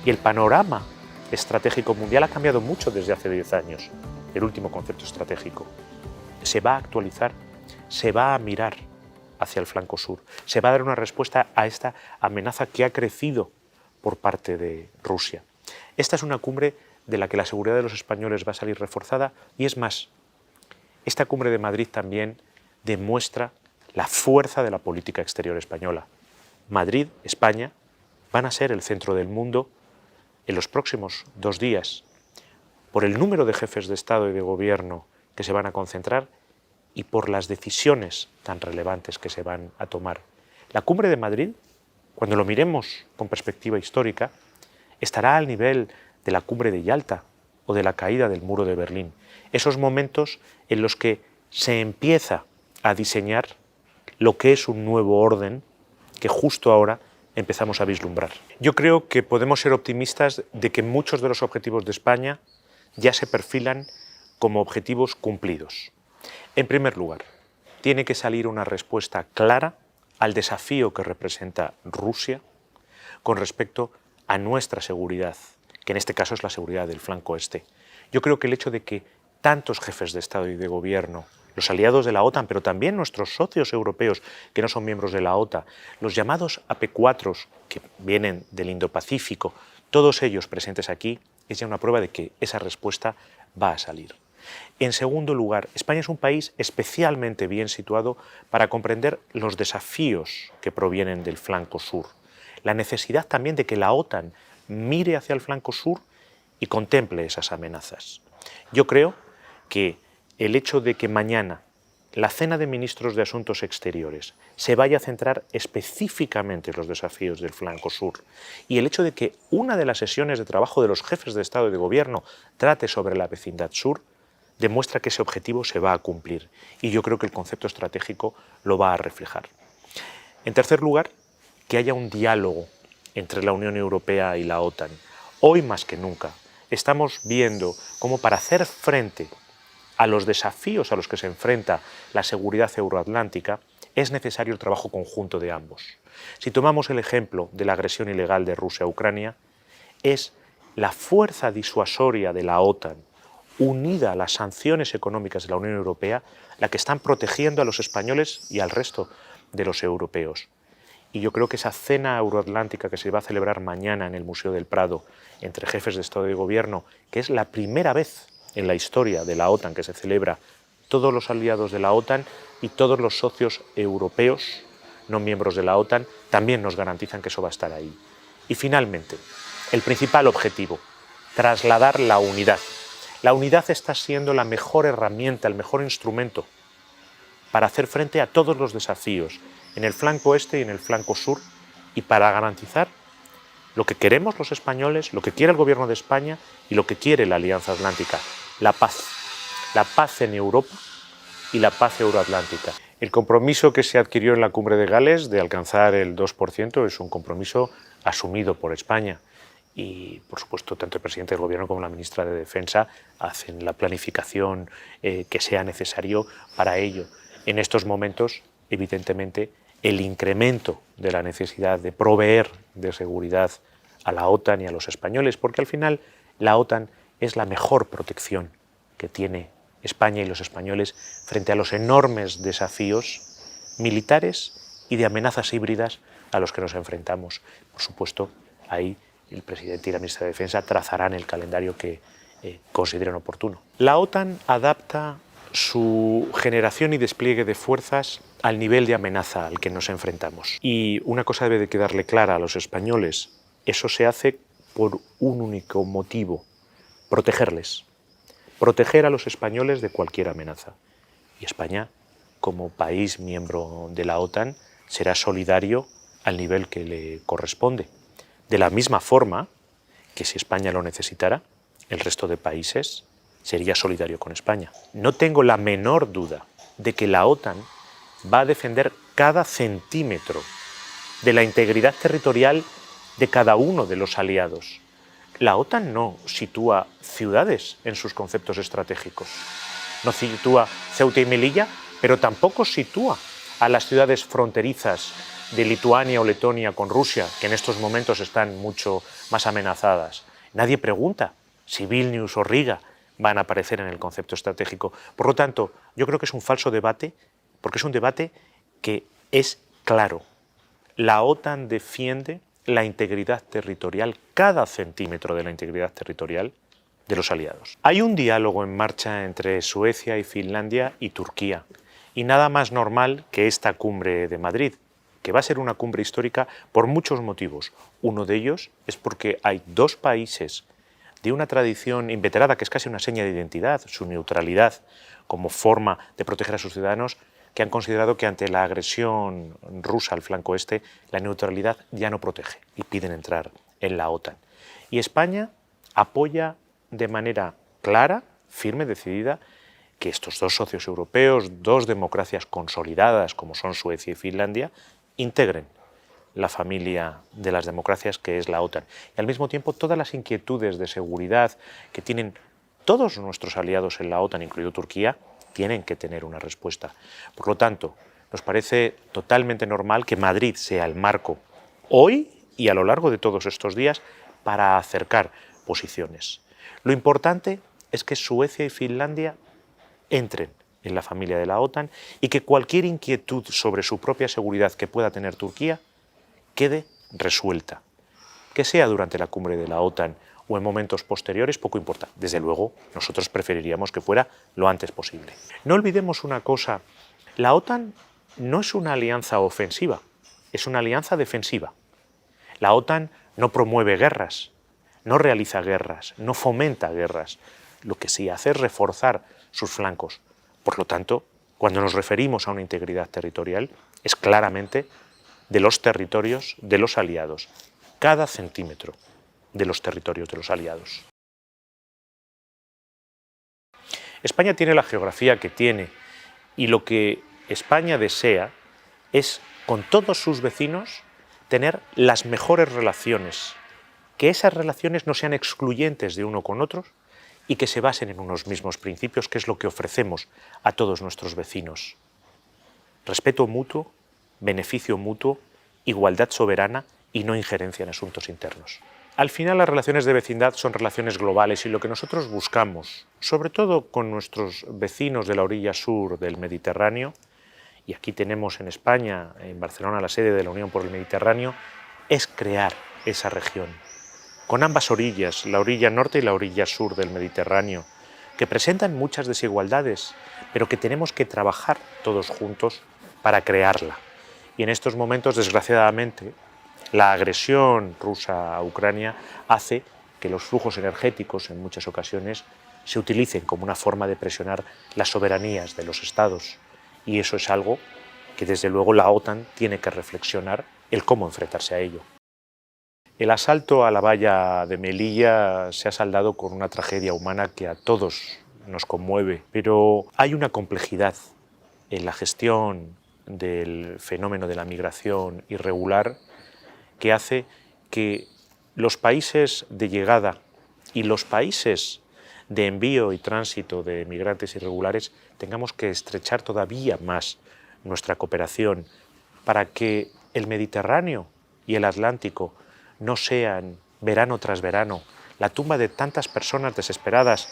Y el panorama estratégico mundial ha cambiado mucho desde hace 10 años, el último concepto estratégico. Se va a actualizar, se va a mirar hacia el flanco sur, se va a dar una respuesta a esta amenaza que ha crecido por parte de Rusia. Esta es una cumbre de la que la seguridad de los españoles va a salir reforzada y es más, esta cumbre de Madrid también demuestra la fuerza de la política exterior española. Madrid, España, van a ser el centro del mundo en los próximos 2 días por el número de jefes de Estado y de Gobierno que se van a concentrar y por las decisiones tan relevantes que se van a tomar. La cumbre de Madrid, cuando lo miremos con perspectiva histórica, estará al nivel de la cumbre de Yalta o de la caída del muro de Berlín. Esos momentos en los que se empieza a diseñar lo que es un nuevo orden que justo ahora empezamos a vislumbrar. Yo creo que podemos ser optimistas de que muchos de los objetivos de España ya se perfilan como objetivos cumplidos. En primer lugar, tiene que salir una respuesta clara al desafío que representa Rusia con respecto a nuestra seguridad, que en este caso es la seguridad del flanco este. Yo creo que el hecho de que tantos jefes de Estado y de Gobierno, los aliados de la OTAN, pero también nuestros socios europeos que no son miembros de la OTAN, los llamados AP4 que vienen del Indo-Pacífico, todos ellos presentes aquí, es ya una prueba de que esa respuesta va a salir. En segundo lugar, España es un país especialmente bien situado para comprender los desafíos que provienen del flanco sur, la necesidad también de que la OTAN mire hacia el flanco sur y contemple esas amenazas. Yo creo que el hecho de que mañana la cena de ministros de Asuntos Exteriores se vaya a centrar específicamente en los desafíos del flanco sur y el hecho de que una de las sesiones de trabajo de los jefes de Estado y de Gobierno trate sobre la vecindad sur, demuestra que ese objetivo se va a cumplir y yo creo que el concepto estratégico lo va a reflejar. En tercer lugar, que haya un diálogo entre la Unión Europea y la OTAN. Hoy más que nunca estamos viendo cómo para hacer frente a los desafíos a los que se enfrenta la seguridad euroatlántica es necesario el trabajo conjunto de ambos. Si tomamos el ejemplo de la agresión ilegal de Rusia a Ucrania, es la fuerza disuasoria de la OTAN unida a las sanciones económicas de la Unión Europea, la que están protegiendo a los españoles y al resto de los europeos. Y yo creo que esa cena euroatlántica que se va a celebrar mañana en el Museo del Prado entre jefes de Estado y Gobierno, que es la primera vez en la historia de la OTAN que se celebra, todos los aliados de la OTAN y todos los socios europeos no miembros de la OTAN también nos garantizan que eso va a estar ahí. Y finalmente, el principal objetivo, trasladar la unidad. La unidad está siendo la mejor herramienta, el mejor instrumento para hacer frente a todos los desafíos en el flanco este y en el flanco sur y para garantizar lo que queremos los españoles, lo que quiere el Gobierno de España y lo que quiere la Alianza Atlántica, la paz en Europa y la paz euroatlántica. El compromiso que se adquirió en la Cumbre de Gales de alcanzar el 2% es un compromiso asumido por España. Y, por supuesto, tanto el presidente del Gobierno como la ministra de Defensa hacen la planificación que sea necesario para ello. En estos momentos, evidentemente, el incremento de la necesidad de proveer de seguridad a la OTAN y a los españoles, porque al final la OTAN es la mejor protección que tiene España y los españoles frente a los enormes desafíos militares y de amenazas híbridas a los que nos enfrentamos. Por supuesto, ahí el presidente y la ministra de Defensa trazarán el calendario que consideren oportuno. La OTAN adapta su generación y despliegue de fuerzas al nivel de amenaza al que nos enfrentamos. Y una cosa debe de quedarle clara a los españoles, eso se hace por un único motivo, protegerles. Proteger a los españoles de cualquier amenaza. Y España, como país miembro de la OTAN, será solidario al nivel que le corresponde. De la misma forma que si España lo necesitara, el resto de países sería solidario con España. No tengo la menor duda de que la OTAN va a defender cada centímetro de la integridad territorial de cada uno de los aliados. La OTAN no sitúa ciudades en sus conceptos estratégicos. No sitúa Ceuta y Melilla, pero tampoco sitúa a las ciudades fronterizas de Lituania o Letonia con Rusia, que en estos momentos están mucho más amenazadas. Nadie pregunta si Vilnius o Riga van a aparecer en el concepto estratégico. Por lo tanto, yo creo que es un falso debate, porque es un debate que es claro. La OTAN defiende la integridad territorial, cada centímetro de la integridad territorial de los aliados. Hay un diálogo en marcha entre Suecia y Finlandia y Turquía, y nada más normal que esta cumbre de Madrid, que va a ser una cumbre histórica por muchos motivos. Uno de ellos es porque hay dos países de una tradición inveterada, que es casi una seña de identidad, su neutralidad como forma de proteger a sus ciudadanos, que han considerado que ante la agresión rusa al flanco este, la neutralidad ya no protege y piden entrar en la OTAN. Y España apoya de manera clara, firme, decidida, que estos dos socios europeos, dos democracias consolidadas como son Suecia y Finlandia, integren la familia de las democracias que es la OTAN. Y al mismo tiempo todas las inquietudes de seguridad que tienen todos nuestros aliados en la OTAN, incluido Turquía, tienen que tener una respuesta. Por lo tanto, nos parece totalmente normal que Madrid sea el marco hoy y a lo largo de todos estos días para acercar posiciones. Lo importante es que Suecia y Finlandia entren en la familia de la OTAN y que cualquier inquietud sobre su propia seguridad que pueda tener Turquía quede resuelta. Que sea durante la cumbre de la OTAN o en momentos posteriores, poco importa. Desde luego, nosotros preferiríamos que fuera lo antes posible. No olvidemos una cosa, la OTAN no es una alianza ofensiva, es una alianza defensiva. La OTAN no promueve guerras, no realiza guerras, no fomenta guerras. Lo que sí hace es reforzar sus flancos. Por lo tanto, cuando nos referimos a una integridad territorial, es claramente de los territorios de los aliados, cada centímetro de los territorios de los aliados. España tiene la geografía que tiene y lo que España desea es, con todos sus vecinos, tener las mejores relaciones, que esas relaciones no sean excluyentes de uno con otros y que se basen en unos mismos principios, que es lo que ofrecemos a todos nuestros vecinos. Respeto mutuo, beneficio mutuo, igualdad soberana y no injerencia en asuntos internos. Al final las relaciones de vecindad son relaciones globales y lo que nosotros buscamos, sobre todo con nuestros vecinos de la orilla sur del Mediterráneo, y aquí tenemos en España, en Barcelona, la sede de la Unión por el Mediterráneo, es crear esa región, con ambas orillas, la orilla norte y la orilla sur del Mediterráneo, que presentan muchas desigualdades, pero que tenemos que trabajar todos juntos para crearla. Y en estos momentos, desgraciadamente, la agresión rusa a Ucrania hace que los flujos energéticos en muchas ocasiones se utilicen como una forma de presionar las soberanías de los estados. Y eso es algo que desde luego la OTAN tiene que reflexionar el cómo enfrentarse a ello. El asalto a la valla de Melilla se ha saldado con una tragedia humana que a todos nos conmueve, pero hay una complejidad en la gestión del fenómeno de la migración irregular que hace que los países de llegada y los países de envío y tránsito de migrantes irregulares tengamos que estrechar todavía más nuestra cooperación para que el Mediterráneo y el Atlántico no sean, verano tras verano, la tumba de tantas personas desesperadas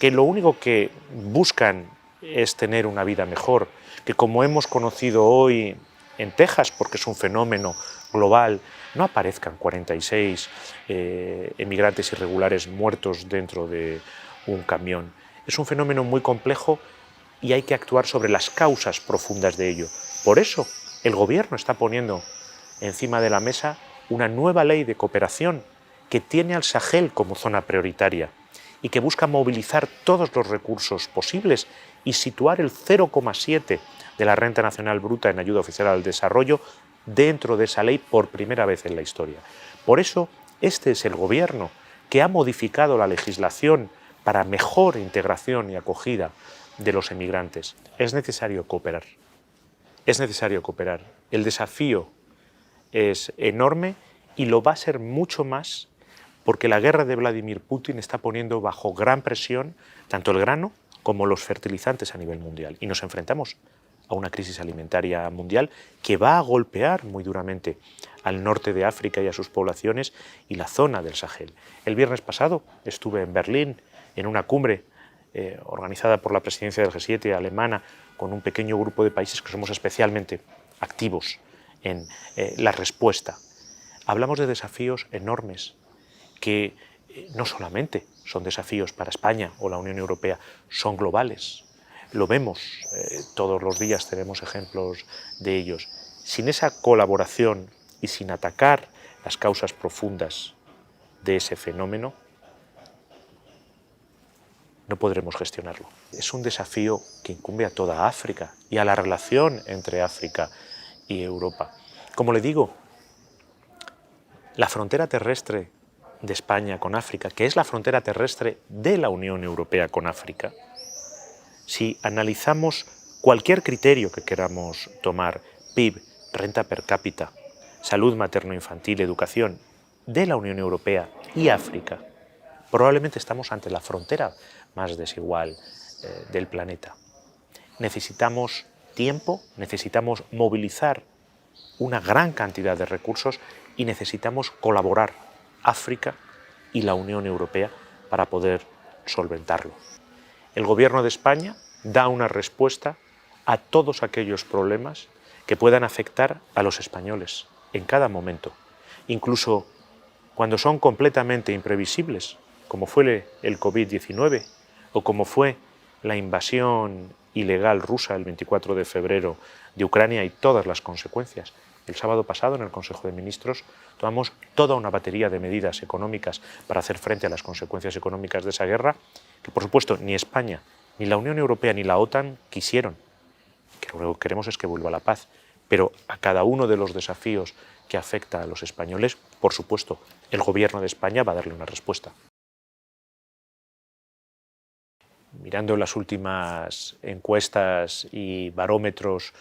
que lo único que buscan es tener una vida mejor, que como hemos conocido hoy en Texas, porque es un fenómeno global, no aparezcan 46 emigrantes irregulares muertos dentro de un camión. Es un fenómeno muy complejo y hay que actuar sobre las causas profundas de ello. Por eso el Gobierno está poniendo encima de la mesa una nueva ley de cooperación que tiene al Sahel como zona prioritaria y que busca movilizar todos los recursos posibles y situar el 0,7 de la renta nacional bruta en ayuda oficial al desarrollo dentro de esa ley por primera vez en la historia. Por eso, este es el Gobierno que ha modificado la legislación para mejor integración y acogida de los emigrantes. Es necesario cooperar. Es necesario cooperar. El desafío es enorme y lo va a ser mucho más porque la guerra de Vladimir Putin está poniendo bajo gran presión tanto el grano como los fertilizantes a nivel mundial y nos enfrentamos a una crisis alimentaria mundial que va a golpear muy duramente al norte de África y a sus poblaciones y la zona del Sahel. El viernes pasado estuve en Berlín en una cumbre organizada por la presidencia del G7 alemana con un pequeño grupo de países que somos especialmente activos en la respuesta. Hablamos de desafíos enormes que no solamente son desafíos para España o la Unión Europea, son globales. Lo vemos, todos los días tenemos ejemplos de ellos. Sin esa colaboración y sin atacar las causas profundas de ese fenómeno, no podremos gestionarlo. Es un desafío que incumbe a toda África y a la relación entre África y Europa. Como le digo, la frontera terrestre de España con África, que es la frontera terrestre de la Unión Europea con África, si analizamos cualquier criterio que queramos tomar, PIB, renta per cápita, salud materno-infantil, educación, de la Unión Europea y África, probablemente estamos ante la frontera más desigual del planeta. Necesitamos tiempo, necesitamos movilizar una gran cantidad de recursos y necesitamos colaborar África y la Unión Europea para poder solventarlo. El Gobierno de España da una respuesta a todos aquellos problemas que puedan afectar a los españoles en cada momento, incluso cuando son completamente imprevisibles, como fue el COVID-19 o como fue la invasión ilegal rusa el 24 de febrero de Ucrania y todas las consecuencias. El sábado pasado, en el Consejo de Ministros, tomamos toda una batería de medidas económicas para hacer frente a las consecuencias económicas de esa guerra, que por supuesto ni España, ni la Unión Europea, ni la OTAN quisieron. Que lo que queremos es que vuelva la paz. Pero a cada uno de los desafíos que afecta a los españoles, por supuesto, el Gobierno de España va a darle una respuesta. Mirando las últimas encuestas y barómetros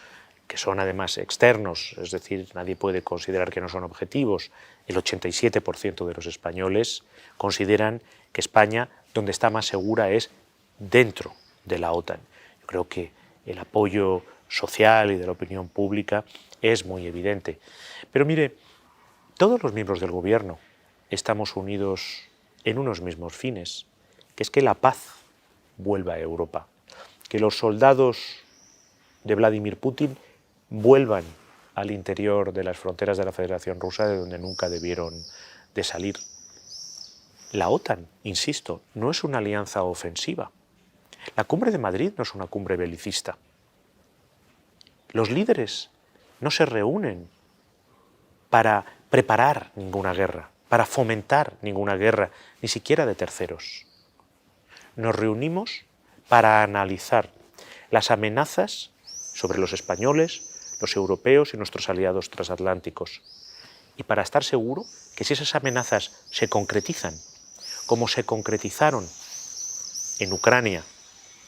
que son además externos, es decir, nadie puede considerar que no son objetivos, el 87% de los españoles consideran que España, donde está más segura, es dentro de la OTAN. Yo creo que el apoyo social y de la opinión pública es muy evidente. Pero mire, todos los miembros del Gobierno estamos unidos en unos mismos fines, que es que la paz vuelva a Europa, que los soldados de Vladimir Putin vuelvan al interior de las fronteras de la Federación Rusa, de donde nunca debieron de salir. La OTAN, insisto, no es una alianza ofensiva. La cumbre de Madrid no es una cumbre belicista. Los líderes no se reúnen para preparar ninguna guerra, para fomentar ninguna guerra, ni siquiera de terceros. Nos reunimos para analizar las amenazas sobre los españoles, los europeos y nuestros aliados transatlánticos, y para estar seguro que si esas amenazas se concretizan, como se concretizaron en Ucrania,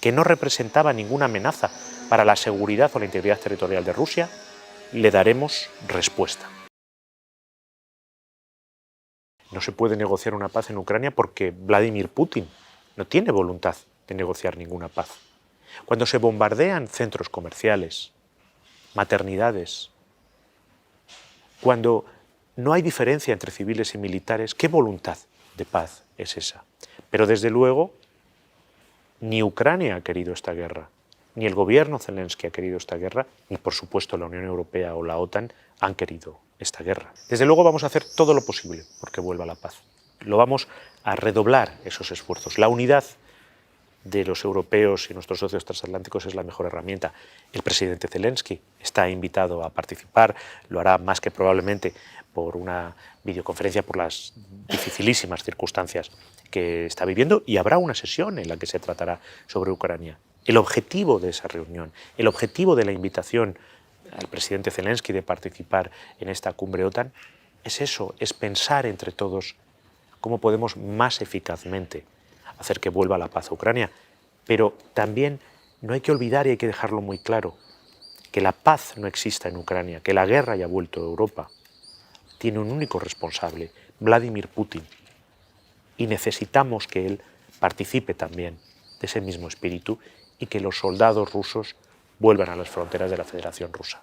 que no representaba ninguna amenaza para la seguridad o la integridad territorial de Rusia, le daremos respuesta. No se puede negociar una paz en Ucrania porque Vladimir Putin no tiene voluntad de negociar ninguna paz. Cuando se bombardean centros comerciales, maternidades, cuando no hay diferencia entre civiles y militares, ¿qué voluntad de paz es esa? Pero desde luego, ni Ucrania ha querido esta guerra, ni el gobierno Zelensky ha querido esta guerra, ni por supuesto la Unión Europea o la OTAN han querido esta guerra. Desde luego vamos a hacer todo lo posible porque vuelva la paz. Lo vamos a redoblar esos esfuerzos. La unidad de los europeos y nuestros socios transatlánticos es la mejor herramienta. El presidente Zelensky está invitado a participar, lo hará más que probablemente por una videoconferencia por las dificilísimas circunstancias que está viviendo, y habrá una sesión en la que se tratará sobre Ucrania. El objetivo de esa reunión, el objetivo de la invitación al presidente Zelensky de participar en esta cumbre OTAN es eso, es pensar entre todos cómo podemos más eficazmente hacer que vuelva la paz a Ucrania. Pero también no hay que olvidar, y hay que dejarlo muy claro, que la paz no exista en Ucrania, que la guerra haya vuelto a Europa. Tiene un único responsable, Vladimir Putin, y necesitamos que él participe también de ese mismo espíritu y que los soldados rusos vuelvan a las fronteras de la Federación Rusa.